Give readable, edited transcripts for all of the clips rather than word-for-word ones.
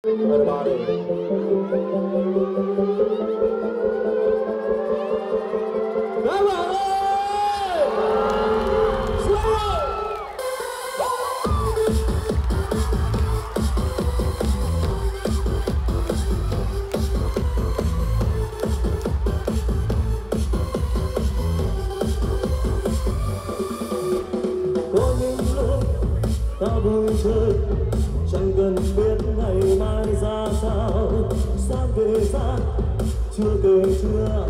Các bạn ơi! Có những lúc ta vui chơi chẳng cần biết ngày mai ra sao, sáng về ra chưa kể chưa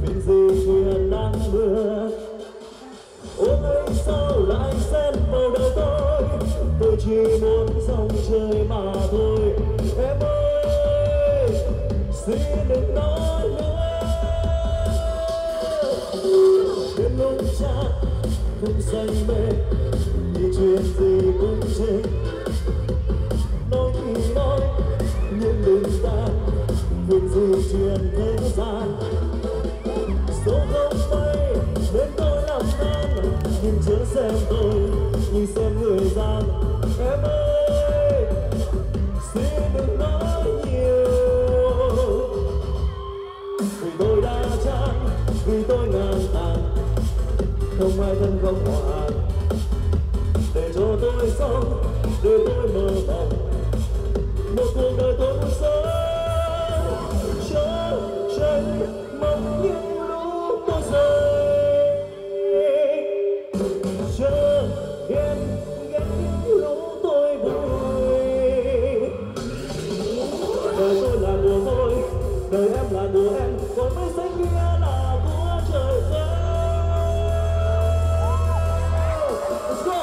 vì gì chuyện đang mưa. Ôi anh sao lại xen vào đời tôi chỉ muốn dòng chơi mà thôi. Em ơi xin đừng nói nữa, đến lúc cha không say mê thì chuyện gì cũng chê. Nói thì nói nhưng đừng tan việc gì chuyện thế gian. Số không may đến tôi làm tan, nhìn chớ xem tôi nhìn xem người gian. Em ơi xin đừng nói nhiều, vì tôi đã chán, vì tôi ngang tàn, không ai thân không họ hàng. Để cho tôi sống, để tôi mơ mộng một cuộc đời tôi muốn sống. Cho tranh mong những lúc tôi rơi, chờ ghen ghét những lúc tôi vui. Đời tôi là của tôi, đời em là của em, còn mây xanh kia là của trời cao. Let's go!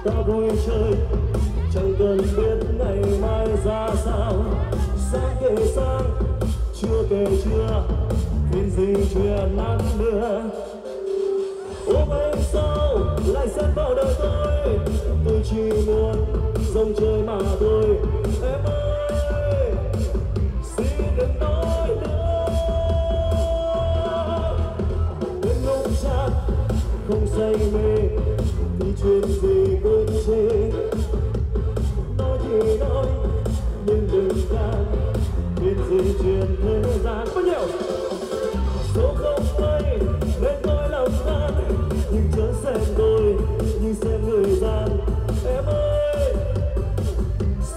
Ta vui chơi chẳng cần biết ngày mai ra sao, sáng kể sáng chưa kể chưa vì gì chuyện nắng mưa. Ôm anh sao lại xen vào đời tôi chỉ muốn dòng chơi mà thôi. Em ơi xin đừng nói nữa, đến lúc chán không say mê thì chuyện gì cũng chê. Nói thì nói nhưng đừng can biết gì chuyện thế gian. Bao nhiêu số không may nên tôi lòng tan, nhưng chớ xem tôi như xem người gian. Em ơi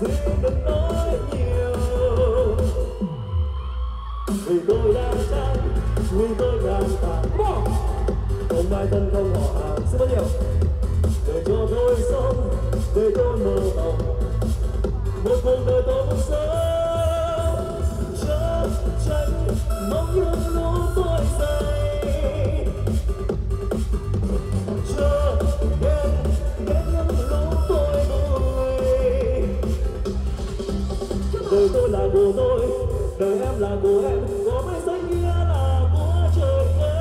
xin đừng nói nhiều, vì tôi đã chán, vì tôi ngang tàn, không ai thân không họ hàng. Xin bao nhiêu để cho tôi sống, để tôi mơ mộng một cuộc đời tôi muốn sống. Chớ tránh mong những lúc tôi say, chớ ghen ghét những lúc tôi vui. Đời tôi là của tôi, đời em là của em, có mây xanh kia là của trời cao.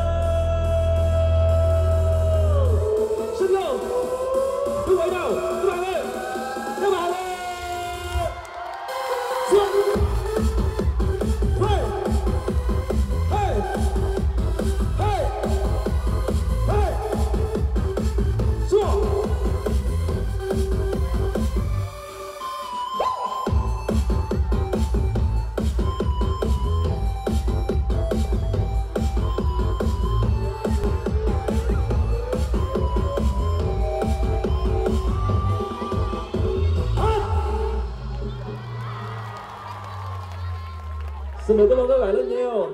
Xin lỗi cứ vậy nào các bạn ơi, các bạn ơi xuống. Hey hey hey hey xuống. Xin mời các bạn rất nhiều.